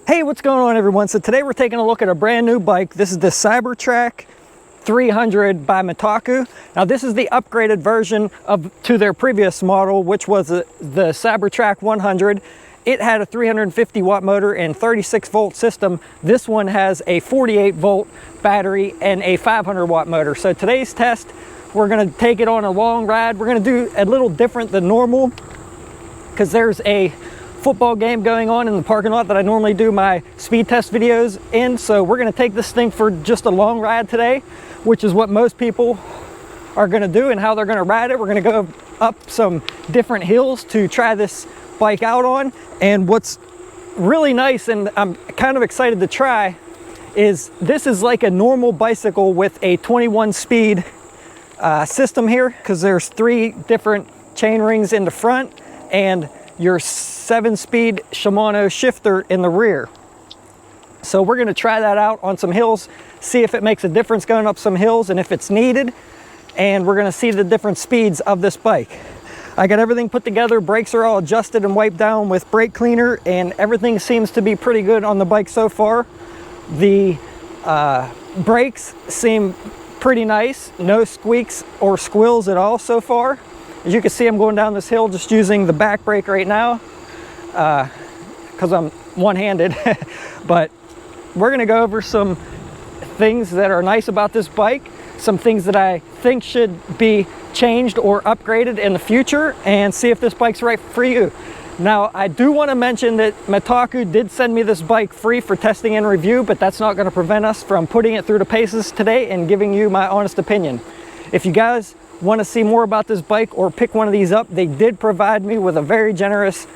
Hey, what's going on everyone? So today we're taking a look at a brand new bike. This is the Cybertrack 300 by Metakoo. Now this is the upgraded version to their previous model, which was the Cybertrack 100. It had a 350 watt motor and 36 volt system. This one has a 48 volt battery and a 500 watt motor. So today's test, we're gonna take it on a long ride. We're gonna do a little different than normal because there's a football game going on in the parking lot that I normally do my speed test videos in. So we're gonna take this thing for just a long ride today, which is what most people are gonna do and how they're gonna ride it. We're gonna go up some different hills to try this bike out on. And what's really nice, and I'm kind of excited to try, is this is like a normal bicycle with a 21 speed system here, because there's 3 different chain rings in the front and your 7-speed Shimano shifter in the rear. So we're gonna try that out on some hills, see if it makes a difference going up some hills and if it's needed, and we're gonna see the different speeds of this bike. I got everything put together, brakes are all adjusted and wiped down with brake cleaner, and everything seems to be pretty good on the bike so far. The brakes seem pretty nice, no squeaks or squills at all so far. As you can see, I'm going down this hill just using the back brake right now because I'm one-handed. But we're gonna go over some things that are nice about this bike, some things that I think should be changed or upgraded in the future, and see if this bike's right for you. Now, I do want to mention that Metakoo did send me this bike free for testing and review, but that's not going to prevent us from putting it through the paces today and giving you my honest opinion. If you guys want to see more about this bike or pick one of these up, they did provide me with a very generous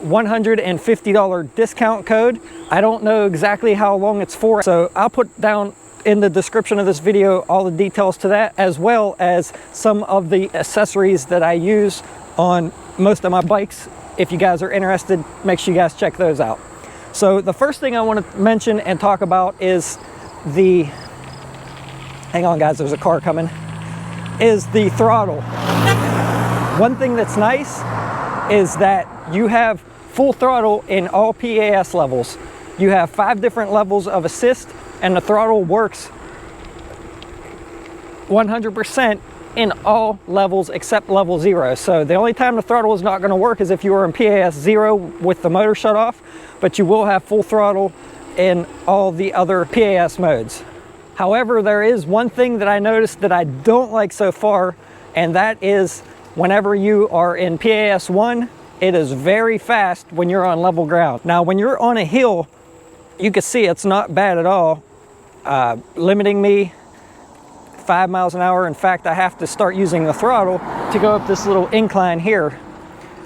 $150 discount code. I don't know exactly how long it's for, so I'll put down in the description of this video all the details to that, as well as some of the accessories that I use on most of my bikes. If you guys are interested, make sure you guys check those out. So the first thing I want to mention and talk about is the, hang on guys, there's a car coming, is the throttle. One thing that's nice is that you have full throttle in all PAS levels. You have 5 different levels of assist, and the throttle works 100% in all levels except level 0. So the only time the throttle is not going to work is if you are in PAS 0 with the motor shut off, but you will have full throttle in all the other PAS modes. However, there is one thing that I noticed that I don't like so far, and that is whenever you are in PAS 1, it is very fast when you're on level ground. Now, when you're on a hill, you can see it's not bad at all, limiting me 5 miles an hour. In fact, I have to start using the throttle to go up this little incline here.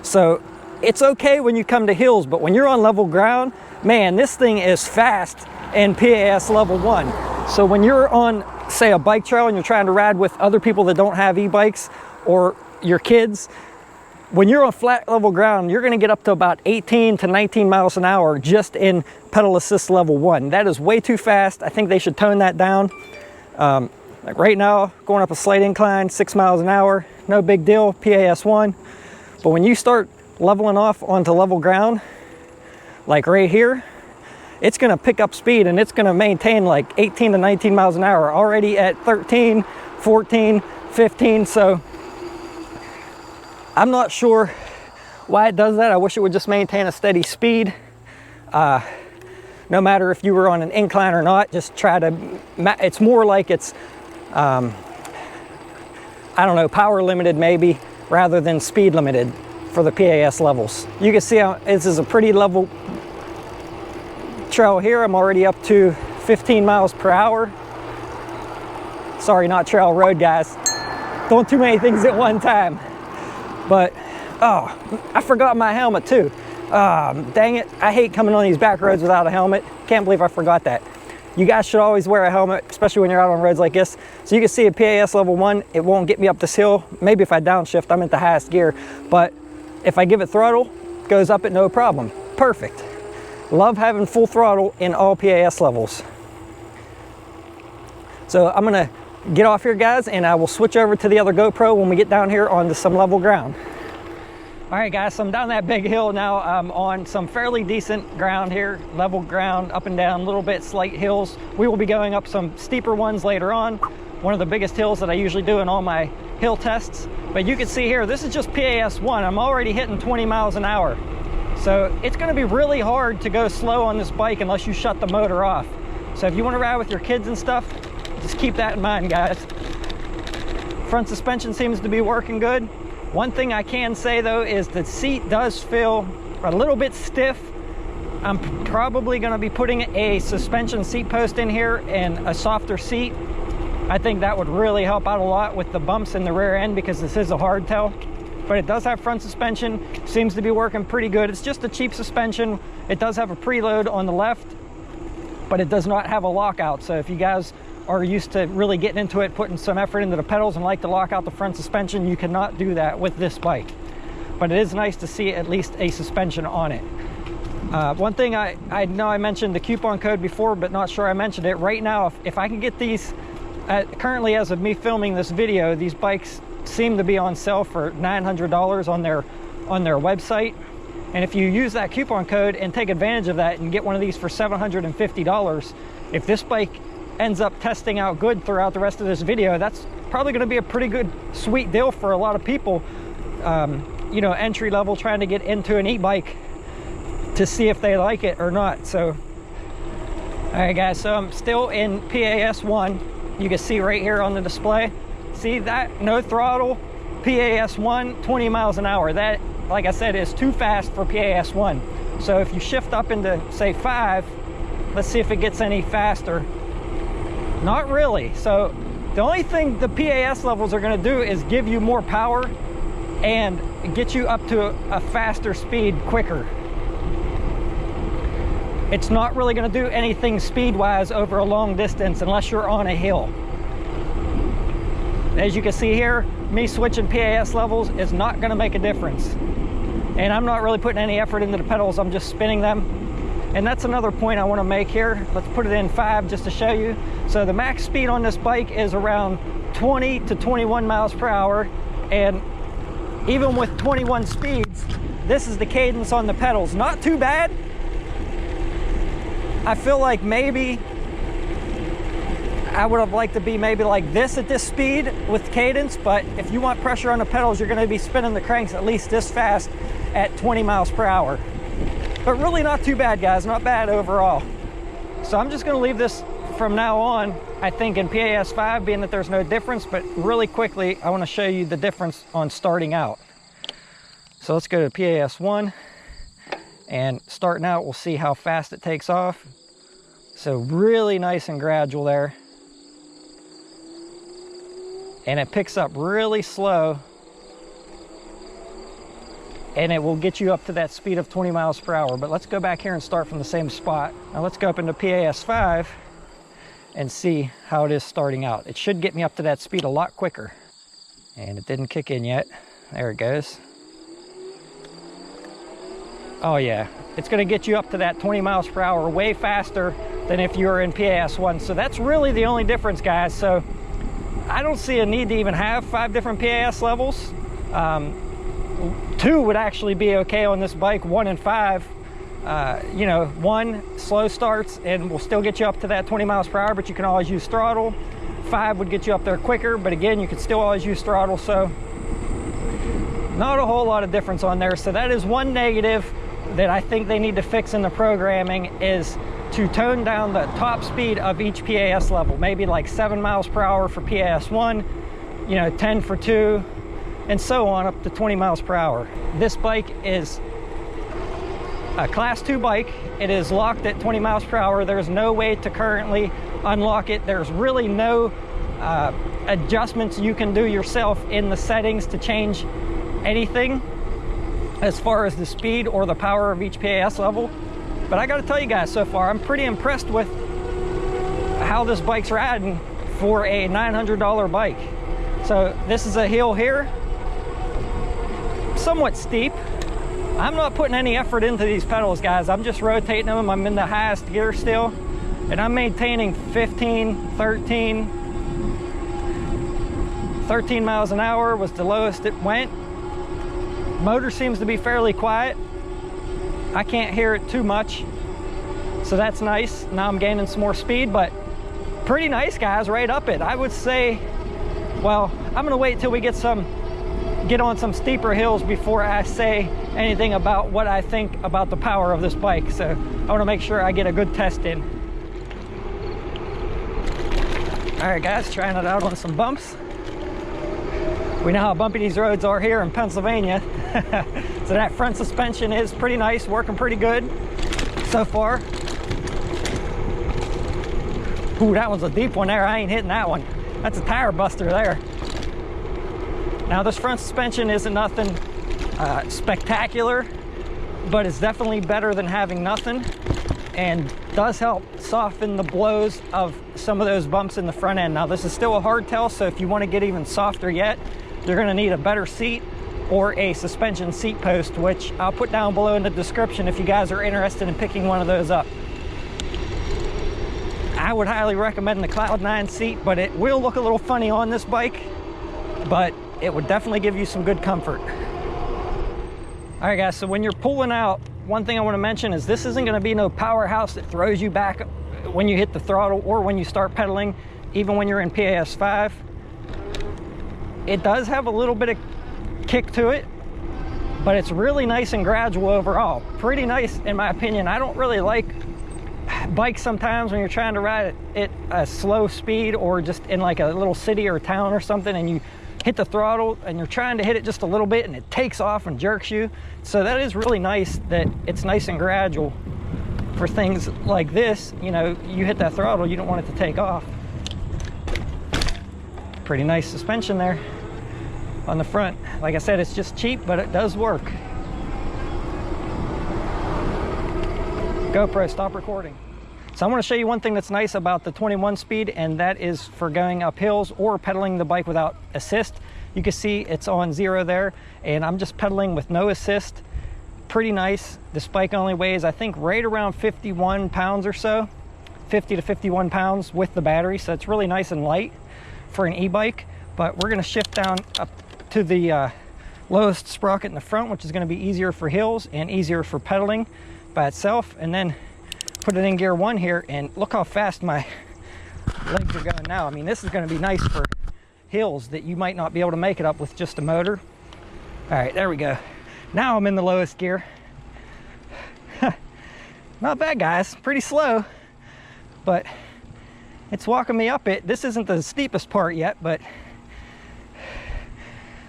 So it's okay when you come to hills, but when you're on level ground, man, this thing is fast in PAS level 1. So when you're on, say, a bike trail and you're trying to ride with other people that don't have e-bikes or your kids, when you're on flat level ground, you're gonna get up to about 18 to 19 miles an hour just in pedal assist level 1. That is way too fast. I think they should tone that down. Like right now, going up a slight incline, 6 miles an hour, no big deal, PAS 1. But when you start leveling off onto level ground, like right here, it's gonna pick up speed and it's gonna maintain like 18 to 19 miles an hour, already at 13, 14, 15. So I'm not sure why it does that. I wish it would just maintain a steady speed. No matter if you were on an incline or not, just try to, it's more like it's, I don't know, power limited maybe, rather than speed limited for the PAS levels. You can see how this is a pretty level trail here. I'm already up to 15 miles per hour. Sorry, not trail, road, guys. Doing too many things at one time. But, oh, I forgot my helmet too. Dang it, I hate coming on these back roads without a helmet. Can't believe I forgot that. You guys should always wear a helmet, especially when you're out on roads like this. So you can see at PAS level 1, it won't get me up this hill. Maybe if I downshift, I'm at the highest gear. But if I give it throttle, it goes up at no problem. Perfect. Love having full throttle in all PAS levels. So I'm gonna get off here, guys, and I will switch over to the other GoPro when we get down here onto some level ground. All right, guys, so I'm down that big hill now. I'm on some fairly decent ground here, level ground, up and down, a little bit slight hills. We will be going up some steeper ones later on. One of the biggest hills that I usually do in all my hill tests. But you can see here, this is just PAS1. I'm already hitting 20 miles an hour. So it's gonna be really hard to go slow on this bike unless you shut the motor off. So if you wanna ride with your kids and stuff, just keep that in mind, guys. Front suspension seems to be working good. One thing I can say though is the seat does feel a little bit stiff. I'm probably going to be putting a suspension seat post in here and a softer seat. I think that would really help out a lot with the bumps in the rear end because this is a hardtail. But it does have front suspension, seems to be working pretty good. It's just a cheap suspension. It does have a preload on the left, but it does not have a lockout. So if you guys are used to really getting into it, putting some effort into the pedals and like to lock out the front suspension, you cannot do that with this bike. But it is nice to see at least a suspension on it. One thing I know I mentioned the coupon code before, but not sure I mentioned it. Right now, if I can get these, currently as of me filming this video, these bikes seem to be on sale for $900 on their website. And if you use that coupon code and take advantage of that and get one of these for $750, if this bike ends up testing out good throughout the rest of this video, that's probably going to be a pretty good sweet deal for a lot of people, you know, entry level, trying to get into an e-bike to see if they like it or not. So all right, guys, so I'm still in PAS1. You can see right here on the display, see that? No throttle, PAS1, 20 miles an hour. That, like I said, is too fast for PAS1. So if you shift up into say 5, let's see if it gets any faster. Not really. So the only thing the PAS levels are going to do is give you more power and get you up to a faster speed quicker. It's not really going to do anything speed-wise over a long distance unless you're on a hill. As you can see here, me switching PAS levels is not going to make a difference. And I'm not really putting any effort into the pedals, I'm just spinning them. And that's another point I want to make here. Let's put it in 5 just to show you. So the max speed on this bike is around 20 to 21 miles per hour. And even with 21 speeds, this is the cadence on the pedals. Not too bad. I feel like maybe I would have liked to be maybe like this at this speed with cadence, but if you want pressure on the pedals, you're going to be spinning the cranks at least this fast at 20 miles per hour. But really not too bad, guys, not bad overall. So I'm just going to leave this from now on, I think, in PAS5, being that there's no difference, but really quickly, I want to show you the difference on starting out. So let's go to PAS1, and starting out, we'll see how fast it takes off. So really nice and gradual there. And it picks up really slow, and it will get you up to that speed of 20 miles per hour. But let's go back here and start from the same spot. Now let's go up into PAS5 and see how it is starting out. It should get me up to that speed a lot quicker. And it didn't kick in yet. There it goes. Oh yeah, it's gonna get you up to that 20 miles per hour way faster than if you were in PAS1. So that's really the only difference, guys. So I don't see a need to even have 5 different PAS levels. 2 would actually be okay on this bike, 1 and 5. You know, 1 slow starts and will still get you up to that 20 miles per hour, but you can always use throttle. 5 would get you up there quicker, but again, you could still always use throttle. So not a whole lot of difference on there. So that is one negative that I think they need to fix in the programming, is to tone down the top speed of each PAS level. Maybe like 7 miles per hour for PAS1, you know, 10 for 2, and so on up to 20 miles per hour. This bike is a class 2 bike. It is locked at 20 miles per hour. There's no way to currently unlock it. There's really no adjustments you can do yourself in the settings to change anything as far as the speed or the power of each PAS level. But I gotta tell you guys, so far I'm pretty impressed with how this bike's riding for a $900 bike. So this is a hill here, somewhat steep. I'm not putting any effort into these pedals, guys. I'm just rotating them. I'm in the highest gear still, and I'm maintaining 15, 13 miles an hour was the lowest it went. Motor seems to be fairly quiet. I can't hear it too much, so that's nice. Now I'm gaining some more speed, but pretty nice, guys, right up it. I would say, well, I'm gonna wait till we get on some steeper hills before I say anything about what I think about the power of this bike. So I want to make sure I get a good test in. All right, guys, trying it out on some bumps. We know how bumpy these roads are here in Pennsylvania. So that front suspension is pretty nice, working pretty good so far. Ooh, that one's a deep one there. I ain't hitting that one. That's a tire buster there. Now this front suspension isn't nothing spectacular, but it's definitely better than having nothing, and does help soften the blows of some of those bumps in the front end. Now this is still a hardtail, so if you want to get even softer yet, you're going to need a better seat or a suspension seat post, which I'll put down below in the description if you guys are interested in picking one of those up. I would highly recommend the Cloud 9 seat, but it will look a little funny on this bike, but it would definitely give you some good comfort. All right, guys, so when you're pulling out, one thing I want to mention is this isn't going to be no powerhouse that throws you back when you hit the throttle or when you start pedaling, even when you're in PAS 5. It does have a little bit of kick to it, but it's really nice and gradual overall. Pretty nice in my opinion. I don't really like bikes sometimes when you're trying to ride it at a slow speed, or just in like a little city or town or something, and you hit the throttle and you're trying to hit it just a little bit and it takes off and jerks you. So that is really nice that it's nice and gradual for things like this. You know, you hit that throttle, you don't want it to take off. Pretty nice suspension there on the front. Like I said, it's just cheap, but it does work. GoPro, stop recording. So I want to show you one thing that's nice about the 21 speed, and that is for going up hills or pedaling the bike without assist. You can see it's on 0 there, and I'm just pedaling with no assist. Pretty nice. This bike only weighs, I think, right around 51 pounds or so, 50 to 51 pounds with the battery. So it's really nice and light for an e-bike. But we're going to shift down up to the lowest sprocket in the front, which is going to be easier for hills and easier for pedaling by itself, and then put it in gear 1 here, and look how fast my legs are going now. I mean, this is going to be nice for hills that you might not be able to make it up with just a motor. All right, there we go. Now I'm in the lowest gear. Not bad, guys. Pretty slow, but it's walking me up it. This isn't the steepest part yet, but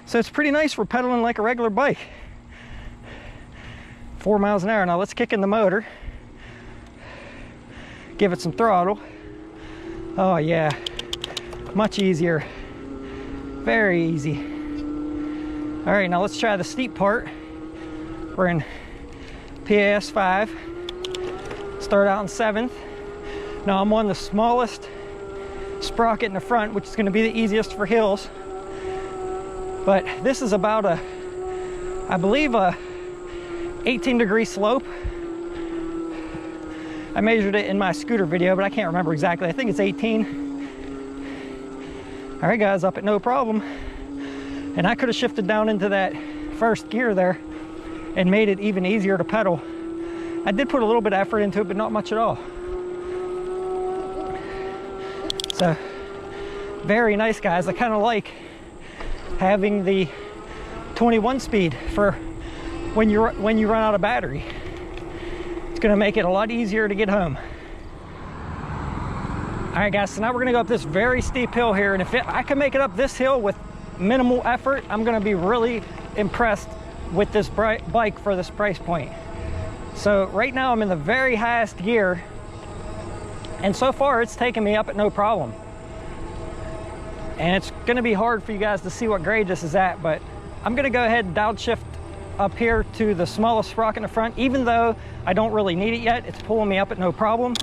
so it's pretty nice for pedaling like a regular bike. 4 miles an hour. Now let's kick in the motor. Give it some throttle. Oh yeah, much easier. Very easy. All right, now let's try the steep part. We're in PAS 5. Start out in 7th. Now I'm on the smallest sprocket in the front, which is going to be the easiest for hills. But this is about a, I believe, a 18-degree slope. I measured it in my scooter video, but I can't remember exactly. I think it's 18. All right, guys, up at no problem. And I could have shifted down into that first gear there and made it even easier to pedal. I did put a little bit of effort into it, but not much at all. So, very nice, guys. I kind of like having the 21 speed for when you run out of battery. It's going to make it a lot easier to get home. All right, guys, so now we're going to go up this very steep hill here, and if I can make it up this hill with minimal effort, I'm going to be really impressed with this bike for this price point. So right now I'm in the very highest gear, and so far it's taken me up at no problem. And it's going to be hard for you guys to see what grade this is at, but I'm going to go ahead and downshift up here to the smallest sprocket in the front. Even though I don't really need it yet, it's pulling me up at no problem.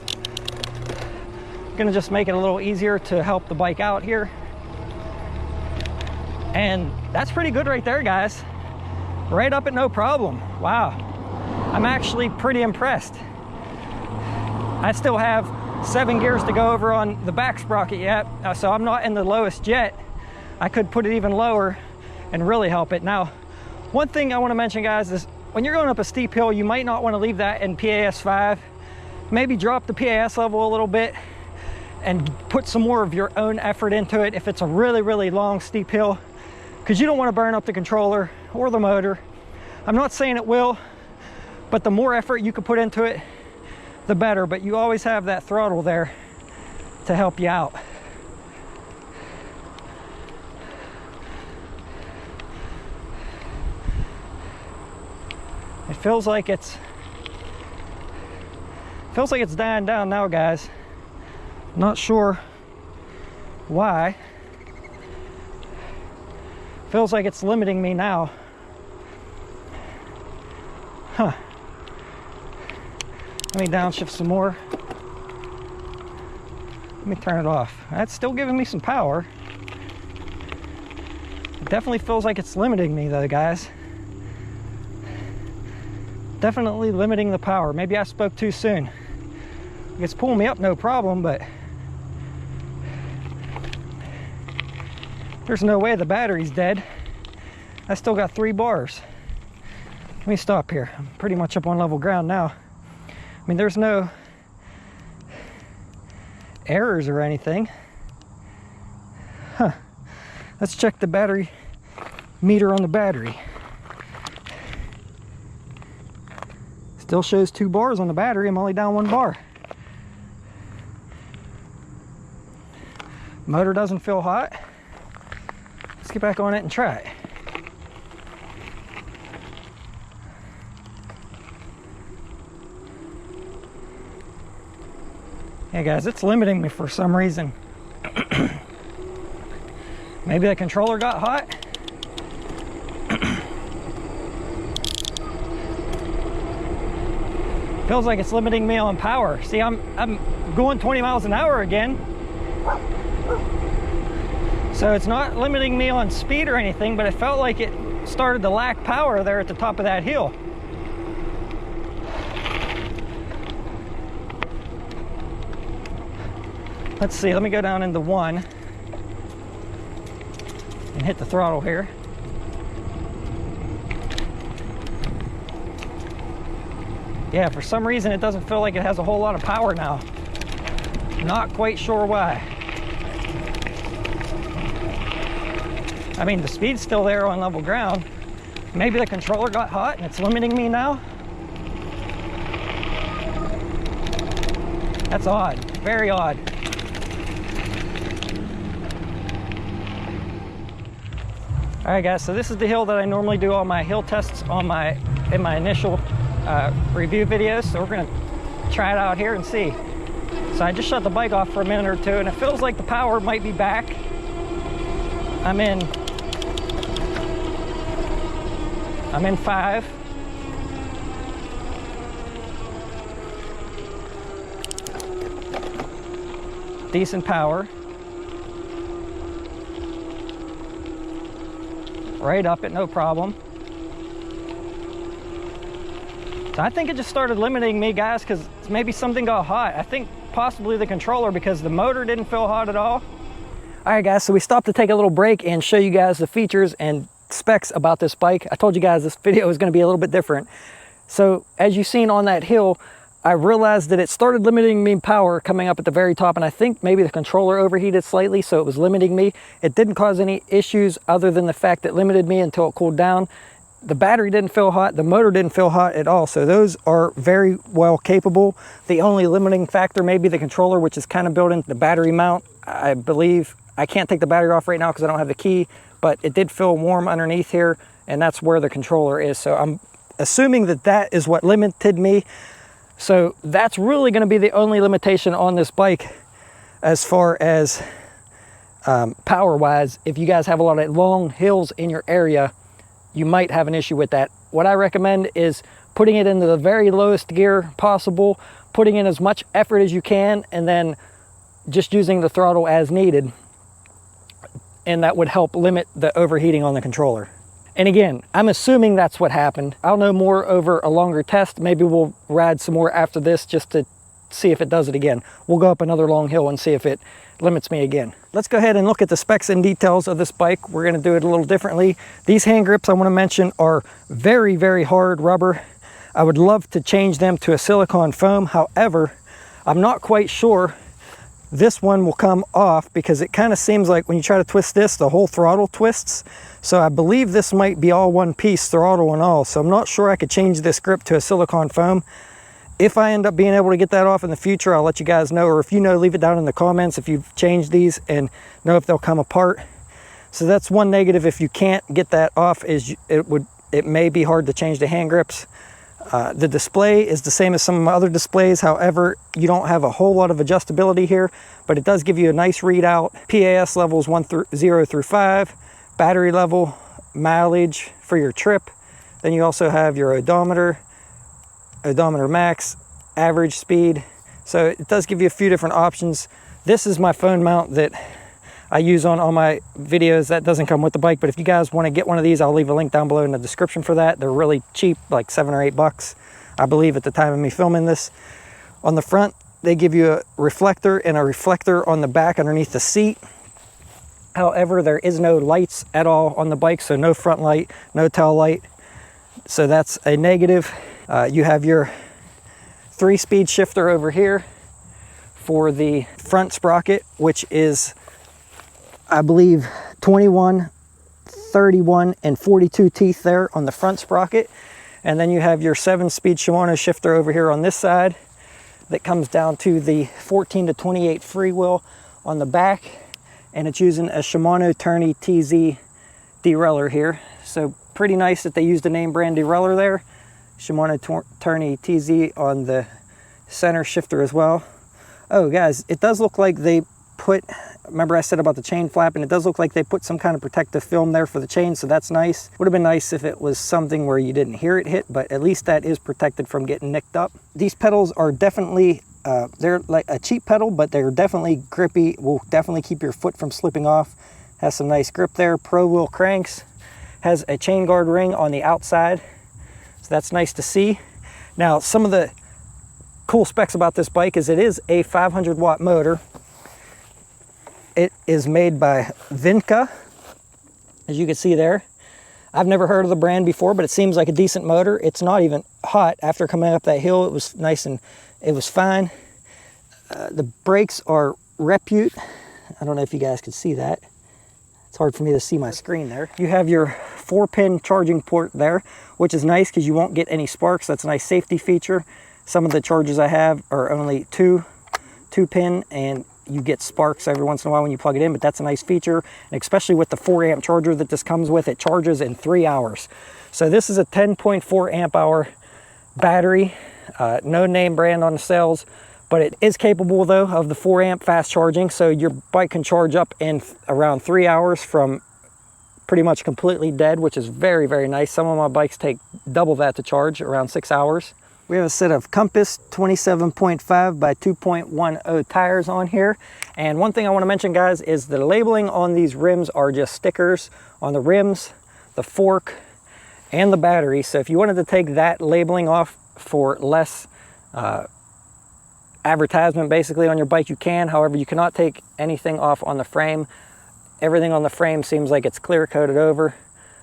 I'm gonna just make it a little easier to help the bike out here. And that's pretty good right there, guys. Right up at no problem. Wow, I'm actually pretty impressed. I still have 7 gears to go over on the back sprocket yet, so I'm not in the lowest yet. I could put it even lower and really help it. Now, One thing I want to mention, guys, is when you're going up a steep hill, you might not want to leave that in PAS 5. Maybe drop the PAS level a little bit and put some more of your own effort into it if it's a really, really long, steep hill, because you don't want to burn up the controller or the motor. I'm not saying it will, but the more effort you can put into it, the better. But you always have that throttle there to help you out. It feels like it's dying down now, guys. Not sure why. Feels like it's limiting me now. Huh. Let me downshift some more. Let me turn it off. That's still giving me some power. It definitely feels like it's limiting me though, guys. Definitely limiting the power. Maybe I spoke too soon. It's pulling me up no problem, but there's no way the battery's dead. I still got 3 bars. Let me stop here. I'm pretty much up on level ground now. I mean, there's no errors or anything. Huh. Let's check the battery meter on the battery. Still shows 2 bars on the battery. I'm only down 1 bar. Motor doesn't feel hot. Let's get back on it and try it. Yeah, guys, it's limiting me for some reason. Maybe the controller got hot. Feels like it's limiting me on power. See, I'm going 20 miles an hour again. So it's not limiting me on speed or anything, but it felt like it started to lack power there at the top of that hill. Let's see, let me go down into 1 and hit the throttle here. Yeah, for some reason it doesn't feel like it has a whole lot of power now. Not quite sure why. I mean, the speed's still there on level ground. Maybe the controller got hot and it's limiting me now. That's odd, very odd. All right, guys, so this is the hill that I normally do all my hill tests on in my initial review videos. So we're gonna try it out here and see. So I just shut the bike off for a minute or two and it feels like the power might be back. I'm in 5. Decent power. Right up it, no problem. So I think it just started limiting me, guys, because maybe something got hot. I think possibly the controller, because the motor didn't feel hot at all. All right, guys, so we stopped to take a little break and show you guys the features and specs about this bike. I told you guys this video is going to be a little bit different. So as you've seen on that hill, I realized that it started limiting me power coming up at the very top, and I think maybe the controller overheated slightly, so it was limiting me. It didn't cause any issues other than the fact that it limited me until it cooled down. The battery didn't feel hot, the motor didn't feel hot at all, so those are very well capable. The only limiting factor may be the controller, which is kind of built into the battery mount. I believe I can't take the battery off right now because I don't have the key, but it did feel warm underneath here, and that's where the controller is. So I'm assuming that that is what limited me. So that's really going to be the only limitation on this bike as far as power wise. If you guys have a lot of long hills in your area, you might have an issue with that. What I recommend is putting it into the very lowest gear possible, putting in as much effort as you can, and then just using the throttle as needed. And that would help limit the overheating on the controller. And again, I'm assuming that's what happened. I'll know more over a longer test. Maybe we'll ride some more after this just to see if it does it again. We'll go up another long hill and see if it limits me again. Let's go ahead and look at the specs and details of this bike. We're gonna do it a little differently. These hand grips I wanna mention are very, very hard rubber. I would love to change them to a silicone foam. However, I'm not quite sure this one will come off because it kind of seems like when you try to twist this, the whole throttle twists. So I believe this might be all one piece, throttle and all. So I'm not sure I could change this grip to a silicone foam. If I end up being able to get that off in the future, I'll let you guys know, or if you know, leave it down in the comments if you've changed these and know if they'll come apart. So that's one negative. If you can't get that off, is it may be hard to change the hand grips. The display is the same as some of my other displays. However, you don't have a whole lot of adjustability here, but it does give you a nice readout. PAS levels 0 through 5, battery level, mileage for your trip. Then you also have your odometer max, average speed. So it does give you a few different options. This is my phone mount that I use on all my videos. That doesn't come with the bike, but if you guys want to get one of these, I'll leave a link down below in the description for that. They're really cheap, like $7 or $8, I believe, at the time of me filming this. On the front, they give you a reflector and a reflector on the back underneath the seat. However, there is no lights at all on the bike, so no front light, no tail light. So that's a negative. You have your 3-speed shifter over here for the front sprocket, which is, I believe, 21, 31, and 42 teeth there on the front sprocket. And then you have your 7-speed Shimano shifter over here on this side that comes down to the 14 to 28 freewheel on the back. And it's using a Shimano Tourney TZ derailleur here. So pretty nice that they used a name brand derailleur there. Shimano Tourney TZ on the center shifter as well. Oh guys, it does look like they put, remember I said about the chain flap, and it does look like they put some kind of protective film there for the chain, so that's nice. Would have been nice if it was something where you didn't hear it hit, but at least that is protected from getting nicked up. These pedals are definitely, they're like a cheap pedal, but they're definitely grippy, will definitely keep your foot from slipping off. Has some nice grip there. Pro wheel cranks, has a chain guard ring on the outside, so that's nice to see. Now, some of the cool specs about this bike is it is a 500 watt motor. It is made by Vinca, as you can see there. I've never heard of the brand before, but it seems like a decent motor. It's not even hot. After coming up that hill, it was nice and it was fine. The brakes are Repute. I don't know if you guys can see that. It's hard for me to see my screen there. You have your 4-pin charging port there, which is nice because you won't get any sparks. That's a nice safety feature. Some of the chargers I have are only 2-pin, and you get sparks every once in a while when you plug it in, but that's a nice feature. And especially with the 4-amp charger that this comes with, it charges in 3 hours. So this is a 10.4 amp hour battery, no name brand on the cells, but it is capable though of the 4-amp fast charging. So your bike can charge up in around 3 hours from pretty much completely dead, which is very, very nice. Some of my bikes take double that to charge, around 6 hours. We have a set of Compass 27.5 by 2.10 tires on here. And one thing I want to mention, guys, is the labeling on these rims are just stickers on the rims, the fork, and the battery. So if you wanted to take that labeling off for less advertisement basically on your bike, you can. However, you cannot take anything off on the frame. Everything on the frame seems like it's clear coated over.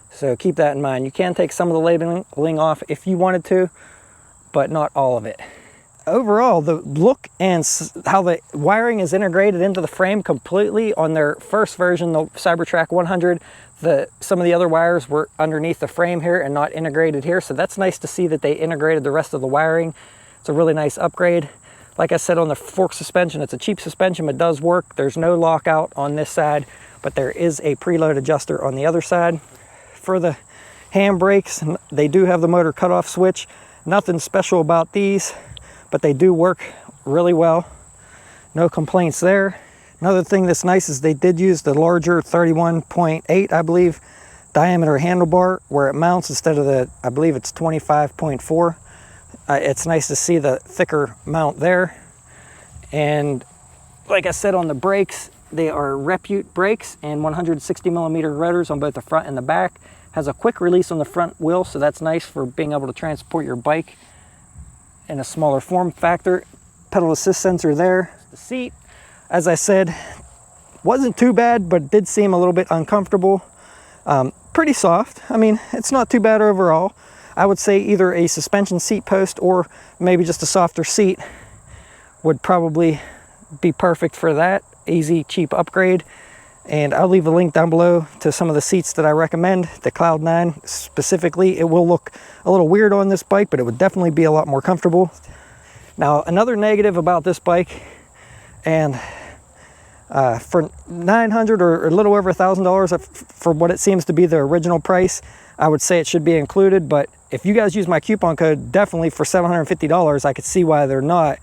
So keep that in mind. You can take some of the labeling off if you wanted to, but not all of it. Overall, the look and how the wiring is integrated into the frame completely on their first version, the Cybertrack 100, some of the other wires were underneath the frame here and not integrated here. So that's nice to see that they integrated the rest of the wiring. It's a really nice upgrade. Like I said, on the fork suspension, it's a cheap suspension, but it does work. There's no lockout on this side, but there is a preload adjuster on the other side. For the handbrakes, they do have the motor cutoff switch. Nothing special about these, but they do work really well. No complaints there. Another thing that's nice is they did use the larger 31.8, I believe, diameter handlebar where it mounts instead of the, I believe it's 25.4. It's nice to see the thicker mount there. And like I said, on the brakes, they are Repute brakes and 160 millimeter rotors on both the front and the back. Has a quick release on the front wheel, so that's nice for being able to transport your bike in a smaller form factor. pedal assist sensor there. The seat, as I said, wasn't too bad, but did seem a little bit uncomfortable. Pretty soft. I mean, it's not too bad overall. I would say either a suspension seat post or maybe just a softer seat would probably be perfect for that. Easy, cheap upgrade. And I'll leave a link down below to some of the seats that I recommend. The Cloud 9 specifically. It will look a little weird on this bike, but it would definitely be a lot more comfortable. Now, another negative about this bike, and for $900 or a little over $1,000 for what it seems to be the original price, I would say it should be included. But if you guys use my coupon code, definitely for $750, I could see why they're not,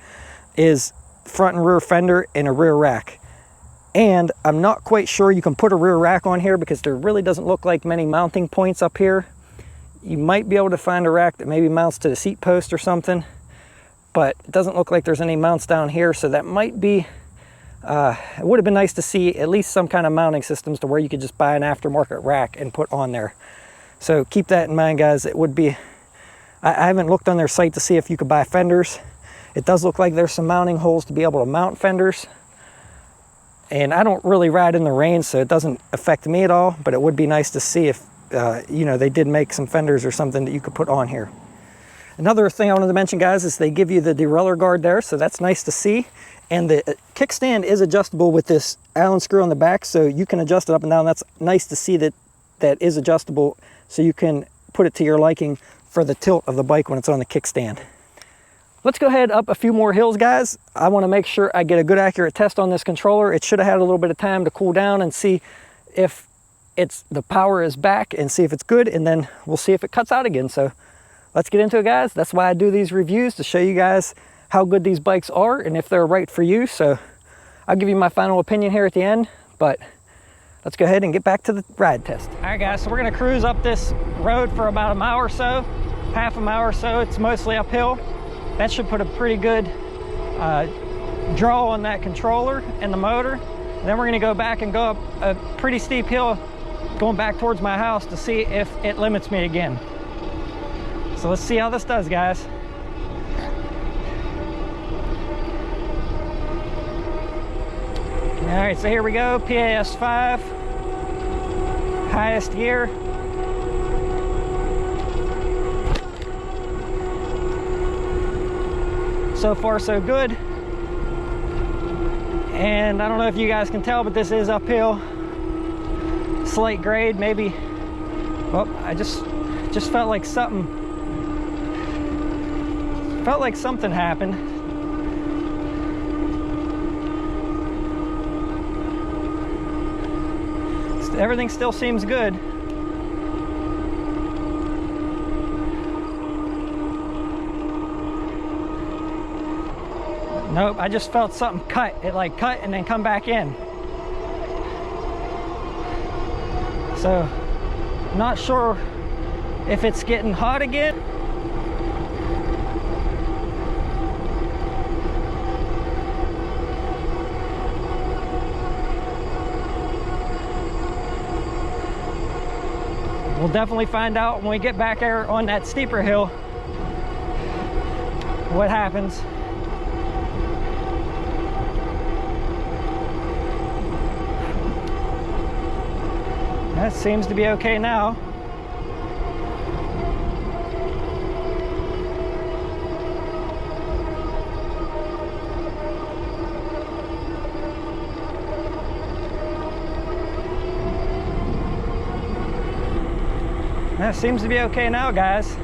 is front and rear fender and a rear rack. And I'm not quite sure you can put a rear rack on here because there really doesn't look like many mounting points up here. You might be able to find a rack that maybe mounts to the seat post or something, but it doesn't look like there's any mounts down here, so that might be, it would have been nice to see at least some kind of mounting systems to where you could just buy an aftermarket rack and put on there. So keep that in mind, guys. It would be, I haven't looked on their site to see if you could buy fenders. It does look like there's some mounting holes to be able to mount fenders. And I don't really ride in the rain, so it doesn't affect me at all, but it would be nice to see if, you know, they did make some fenders or something that you could put on here. Another thing I wanted to mention, guys, is they give you the derailleur guard there, so that's nice to see. And the kickstand is adjustable with this Allen screw on the back, so you can adjust it up and down. That's nice to see that that is adjustable, so you can put it to your liking for the tilt of the bike when it's on the kickstand. Let's go ahead up a few more hills, guys. I want to make sure I get a good accurate test on this controller. It should have had a little bit of time to cool down and see if the power is back and see if it's good, and then we'll see if it cuts out again. So let's get into it, guys. That's why I do these reviews, to show you guys how good these bikes are and if they're right for you. So I'll give you my final opinion here at the end, but let's go ahead and get back to the ride test. All right, guys, so we're gonna cruise up this road for about a mile or so, half a mile or so. It's mostly uphill. That should put a pretty good draw on that controller and the motor. And then we're gonna go back and go up a pretty steep hill going back towards my house to see if it limits me again. So let's see how this does, guys. All right, so here we go, PAS 5, highest gear. So far, so good. And I don't know if you guys can tell, but this is uphill. Slight grade, maybe. Well, I just felt like something happened. Everything still seems good. Nope, I just felt something cut. It like cut and then come back in. So, not sure if it's getting hot again. We'll definitely find out when we get back there on that steeper hill what happens. That seems to be okay now. That seems to be okay now, guys.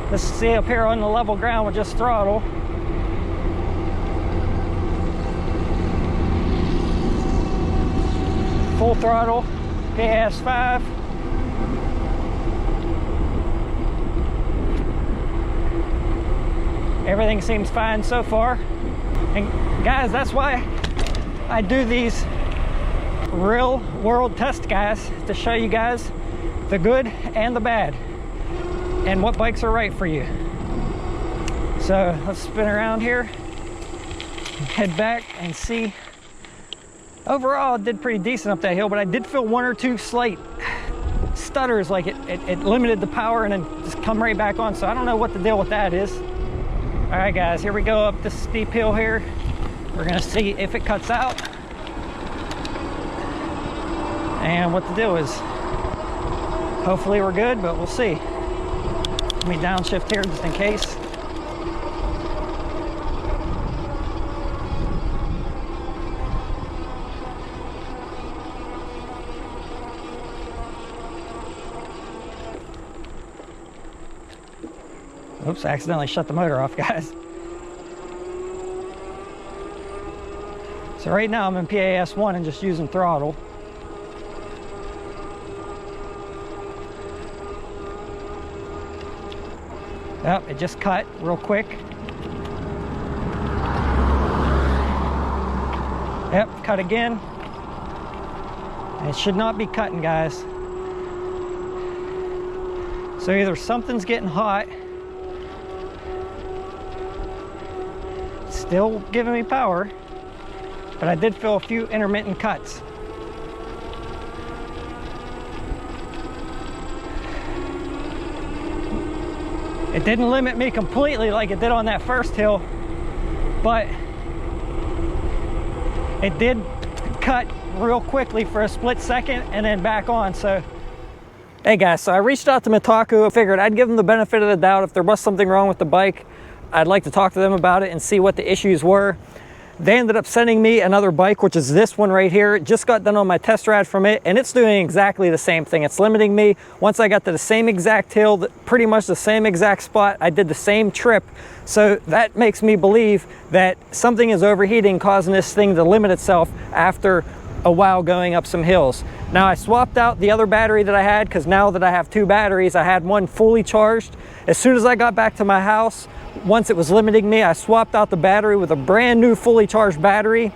Let's see up here on the level ground with just throttle. Full throttle, PAS 5. Everything seems fine so far. And guys, that's why I do these real world test, guys, to show you guys the good and the bad and what bikes are right for you. So let's spin around here, head back and see. Overall, it did pretty decent up that hill, but I did feel one or two slight stutters, like it limited the power and then just come right back on. So I don't know what the deal with that is. All right, guys, here we go up this steep hill here. We're gonna see if it cuts out and what the deal is. Hopefully we're good, but we'll see. Let me downshift here just in case. Oops, I accidentally shut the motor off, guys. So right now I'm in PAS 1 and just using throttle. Yep, it just cut real quick. Yep, cut again. And it should not be cutting, guys. So either something's getting hot, still giving me power, but I did feel a few intermittent cuts. It didn't limit me completely like it did on that first hill, but it did cut real quickly for a split second and then back on. So hey guys, so I reached out to Metakoo. I figured I'd give them the benefit of the doubt. If there was something wrong with the bike, I'd like to talk to them about it and see what the issues were. They ended up sending me another bike, which is this one right here. Just got done on my test ride from it, and it's doing exactly the same thing. It's limiting me. Once I got to the same exact hill, pretty much the same exact spot, I did the same trip. So that makes me believe that something is overheating, causing this thing to limit itself after a while going up some hills. Now I swapped out the other battery that I had, because now that I have two batteries, I had one fully charged. As soon as I got back to my house, once it was limiting me, I swapped out the battery with a brand new fully charged battery,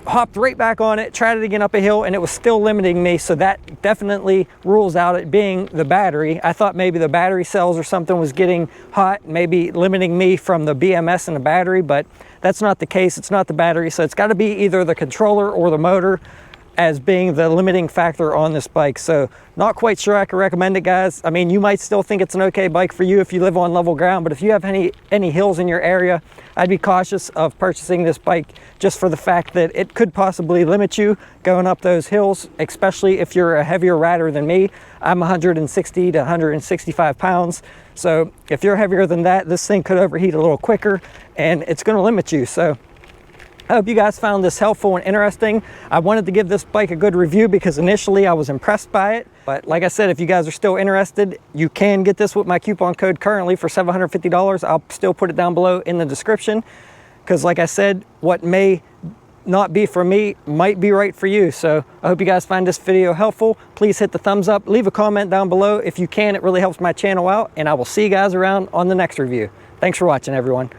hopped right back on it, tried it again up a hill, and it was still limiting me. So that definitely rules out it being the battery. I thought maybe the battery cells or something was getting hot, maybe limiting me from the BMS in the battery, but that's not the case. It's not the battery. So it's got to be either the controller or the motor as being the limiting factor on this bike. So not quite sure I can recommend it, guys. I mean, you might still think it's an okay bike for you if you live on level ground, but if you have any hills in your area, I'd be cautious of purchasing this bike, just for the fact that it could possibly limit you going up those hills, especially if you're a heavier rider than me. I'm 160 to 165 pounds. So if you're heavier than that, this thing could overheat a little quicker and it's going to limit you. So I hope you guys found this helpful and interesting. I wanted to give this bike a good review because initially I was impressed by it. But like I said, if you guys are still interested, you can get this with my coupon code currently for $750. I'll still put it down below in the description, because like I said, what may not be for me might be right for you. So I hope you guys find this video helpful. Please hit the thumbs up, leave a comment down below if you can. It really helps my channel out, and I will see you guys around on the next review. Thanks for watching, everyone.